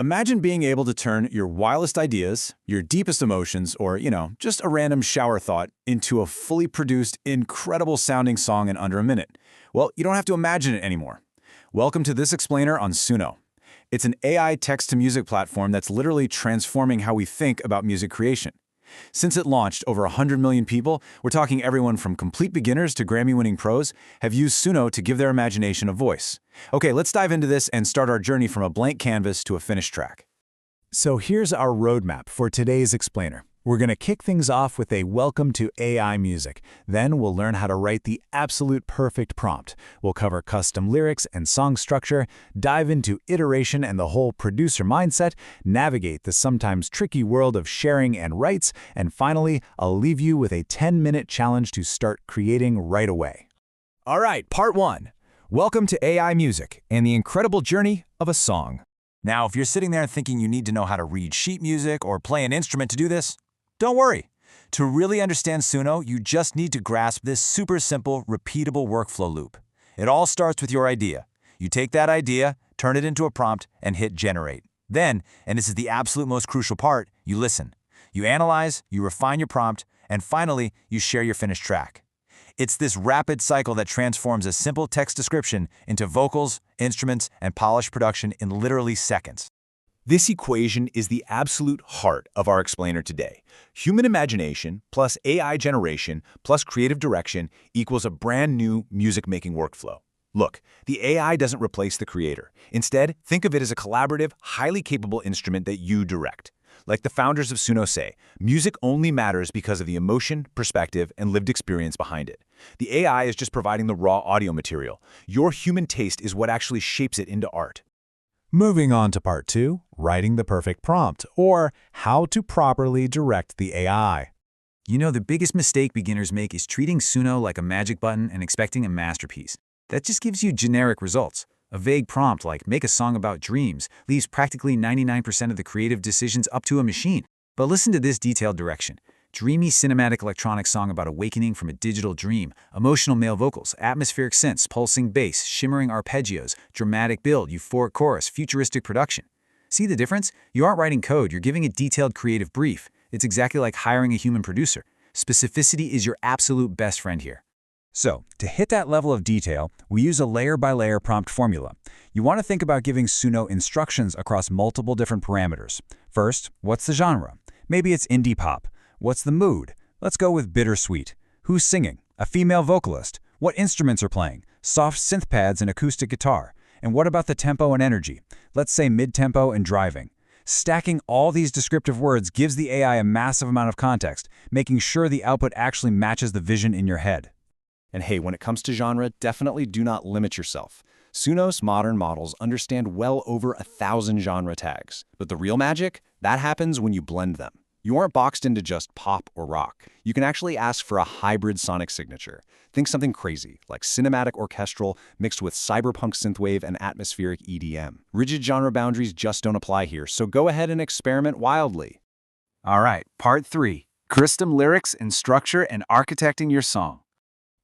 Imagine being able to turn your wildest ideas, your deepest emotions, or, just a random shower thought into a fully produced, incredible sounding song in under a minute. Well, you don't have to imagine it anymore. Welcome to This Explainer on Suno. It's an AI text-to-music platform that's literally transforming how we think about music creation. Since it launched, over 100 million people, we're talking everyone from complete beginners to Grammy-winning pros, have used Suno to give their imagination a voice. Okay, let's dive into this and start our journey from a blank canvas to a finished track. So here's our roadmap for today's explainer. We're going to kick things off with a welcome to AI music. Then we'll learn how to write the absolute perfect prompt. We'll cover custom lyrics and song structure, dive into iteration and the whole producer mindset, navigate the sometimes tricky world of sharing and rights, and finally, I'll leave you with a 10-minute challenge to start creating right away. All right, part 1. Welcome to AI music and the incredible journey of a song. Now, if you're sitting there thinking you need to know how to read sheet music or play an instrument to do this, don't worry. To really understand Suno, you just need to grasp this super simple, repeatable workflow loop. It all starts with your idea. You take that idea, turn it into a prompt, and hit generate. Then, and this is the absolute most crucial part, you listen. You analyze, you refine your prompt, and finally, you share your finished track. It's this rapid cycle that transforms a simple text description into vocals, instruments, and polished production in literally seconds. This equation is the absolute heart of our explainer today. Human imagination plus AI generation plus creative direction equals a brand new music-making workflow. Look, the AI doesn't replace the creator. Instead, think of it as a collaborative, highly capable instrument that you direct. Like the founders of Suno say, music only matters because of the emotion, perspective, and lived experience behind it. The AI is just providing the raw audio material. Your human taste is what actually shapes it into art. Moving on to part 2, writing the perfect prompt, or how to properly direct the AI. You know, the biggest mistake beginners make is treating Suno like a magic button and expecting a masterpiece. That just gives you generic results. A vague prompt like "make a song about dreams" leaves practically 99% of the creative decisions up to a machine. But listen to this detailed direction. Dreamy cinematic electronic song about awakening from a digital dream, emotional male vocals, atmospheric synths, pulsing bass, shimmering arpeggios, dramatic build, euphoric chorus, futuristic production. See the difference? You aren't writing code, you're giving a detailed creative brief. It's exactly like hiring a human producer. Specificity is your absolute best friend here. So, to hit that level of detail, we use a layer-by-layer prompt formula. You want to think about giving Suno instructions across multiple different parameters. First, what's the genre? Maybe it's indie pop. What's the mood? Let's go with bittersweet. Who's singing? A female vocalist. What instruments are playing? Soft synth pads and acoustic guitar. And what about the tempo and energy? Let's say mid-tempo and driving. Stacking all these descriptive words gives the AI a massive amount of context, making sure the output actually matches the vision in your head. And hey, when it comes to genre, definitely do not limit yourself. Suno's modern models understand well over 1,000 genre tags. But the real magic? That happens when you blend them. You aren't boxed into just pop or rock. You can actually ask for a hybrid sonic signature. Think something crazy, like cinematic orchestral mixed with cyberpunk synthwave and atmospheric EDM. Rigid genre boundaries just don't apply here, so go ahead and experiment wildly. All right, part 3. Custom lyrics and structure and architecting your song.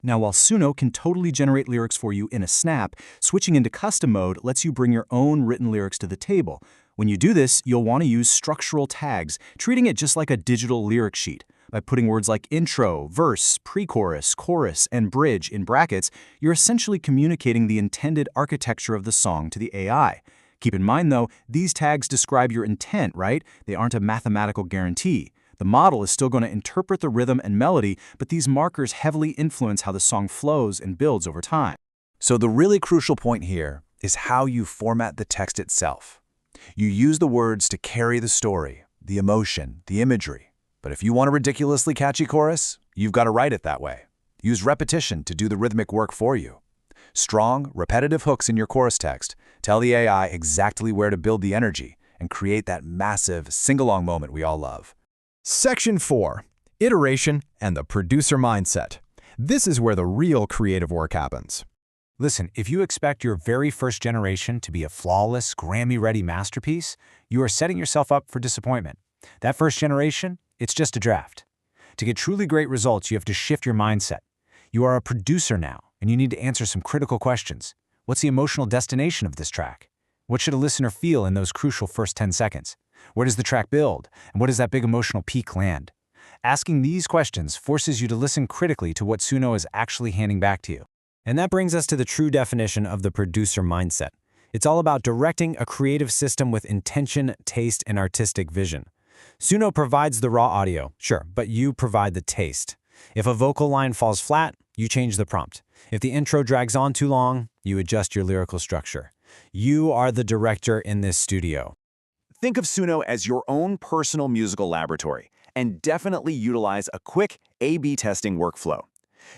Now, while Suno can totally generate lyrics for you in a snap, switching into custom mode lets you bring your own written lyrics to the table. When you do this, you'll want to use structural tags, treating it just like a digital lyric sheet. By putting words like intro, verse, pre-chorus, chorus, and bridge in brackets, you're essentially communicating the intended architecture of the song to the AI. Keep in mind, though, these tags describe your intent, right? They aren't a mathematical guarantee. The model is still going to interpret the rhythm and melody, but these markers heavily influence how the song flows and builds over time. So the really crucial point here is how you format the text itself. You use the words to carry the story, the emotion, the imagery. But if you want a ridiculously catchy chorus, you've got to write it that way. Use repetition to do the rhythmic work for you. Strong, repetitive hooks in your chorus text tell the AI exactly where to build the energy and create that massive sing-along moment we all love. Section 4. Iteration and the producer mindset. This is where the real creative work happens. Listen, if you expect your very first generation to be a flawless, Grammy-ready masterpiece, you are setting yourself up for disappointment. That first generation, it's just a draft. To get truly great results, you have to shift your mindset. You are a producer now, and you need to answer some critical questions. What's the emotional destination of this track? What should a listener feel in those crucial first 10 seconds? Where does the track build? And what does that big emotional peak land? Asking these questions forces you to listen critically to what Suno is actually handing back to you. And that brings us to the true definition of the producer mindset. It's all about directing a creative system with intention, taste, and artistic vision. Suno provides the raw audio, sure, but you provide the taste. If a vocal line falls flat, you change the prompt. If the intro drags on too long, you adjust your lyrical structure. You are the director in this studio. Think of Suno as your own personal musical laboratory, and definitely utilize a quick A/B testing workflow.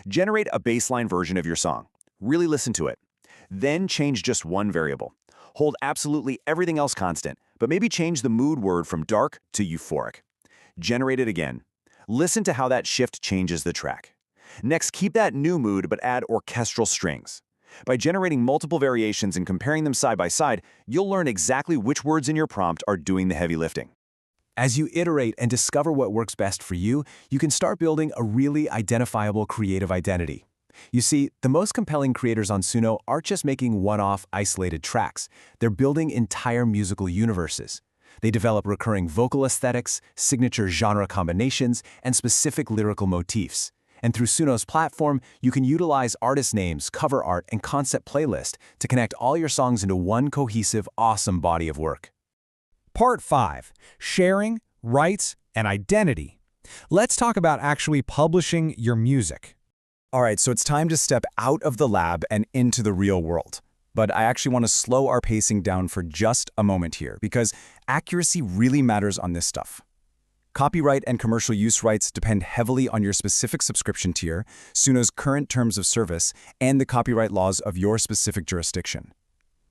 Generate a baseline version of your song. Really listen to it. Then change just one variable. Hold absolutely everything else constant, but maybe change the mood word from dark to euphoric. Generate it again. Listen to how that shift changes the track. Next, keep that new mood, but add orchestral strings. By generating multiple variations and comparing them side by side, you'll learn exactly which words in your prompt are doing the heavy lifting. As you iterate and discover what works best for you, you can start building a really identifiable creative identity. You see, the most compelling creators on Suno aren't just making one-off, isolated tracks. They're building entire musical universes. They develop recurring vocal aesthetics, signature genre combinations, and specific lyrical motifs. And through Suno's platform, you can utilize artist names, cover art, and concept playlist to connect all your songs into one cohesive, awesome body of work. Part 5. Sharing, Rights, and Identity. Let's talk about actually publishing your music. All right, so it's time to step out of the lab and into the real world. But I actually want to slow our pacing down for just a moment here, because accuracy really matters on this stuff. Copyright and commercial use rights depend heavily on your specific subscription tier, Suno's current terms of service, and the copyright laws of your specific jurisdiction.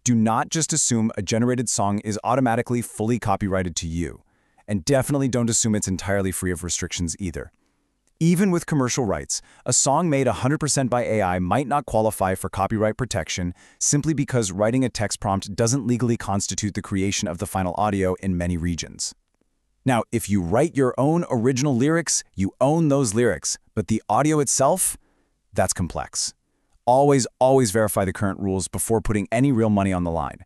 Do not just assume a generated song is automatically fully copyrighted to you. And definitely don't assume it's entirely free of restrictions either. Even with commercial rights, a song made 100% by AI might not qualify for copyright protection simply because writing a text prompt doesn't legally constitute the creation of the final audio in many regions. Now, if you write your own original lyrics, you own those lyrics, but the audio itself, that's complex. Always verify the current rules before putting any real money on the line.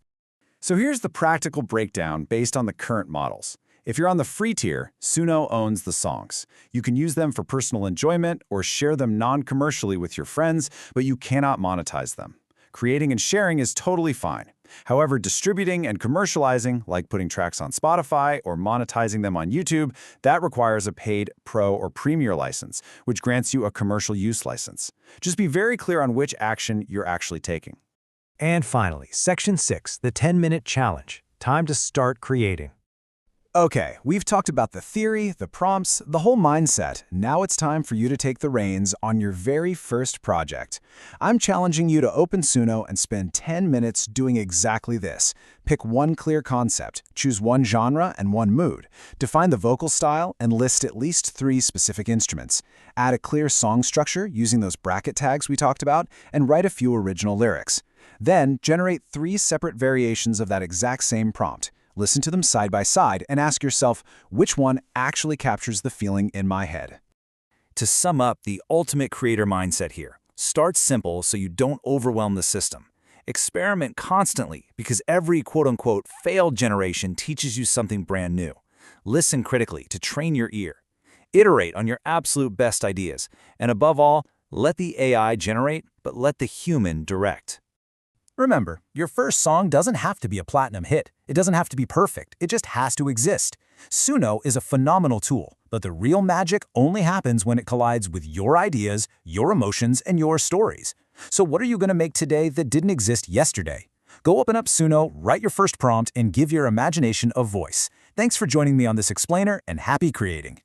So here's the practical breakdown based on the current models. If you're on the free tier, Suno owns the songs. You can use them for personal enjoyment or share them non-commercially with your friends, but you cannot monetize them. Creating and sharing is totally fine. However, distributing and commercializing, like putting tracks on Spotify or monetizing them on YouTube, that requires a paid Pro or Premier license, which grants you a commercial use license. Just be very clear on which action you're actually taking. And finally, Section 6, the 10-minute challenge. Time to start creating. Okay, we've talked about the theory, the prompts, the whole mindset. Now it's time for you to take the reins on your very first project. I'm challenging you to open Suno and spend 10 minutes doing exactly this. Pick one clear concept, choose one genre and one mood, define the vocal style, and list at least 3 specific instruments. Add a clear song structure using those bracket tags we talked about, and write a few original lyrics. Then, generate 3 separate variations of that exact same prompt. Listen to them side by side and ask yourself, which one actually captures the feeling in my head? To sum up the ultimate creator mindset here, start simple so you don't overwhelm the system. Experiment constantly because every quote-unquote failed generation teaches you something brand new. Listen critically to train your ear. Iterate on your absolute best ideas. And above all, let the AI generate, but let the human direct. Remember, your first song doesn't have to be a platinum hit. It doesn't have to be perfect. It just has to exist. Suno is a phenomenal tool, but the real magic only happens when it collides with your ideas, your emotions, and your stories. So what are you going to make today that didn't exist yesterday? Go open up Suno, write your first prompt, and give your imagination a voice. Thanks for joining me on this explainer, and happy creating.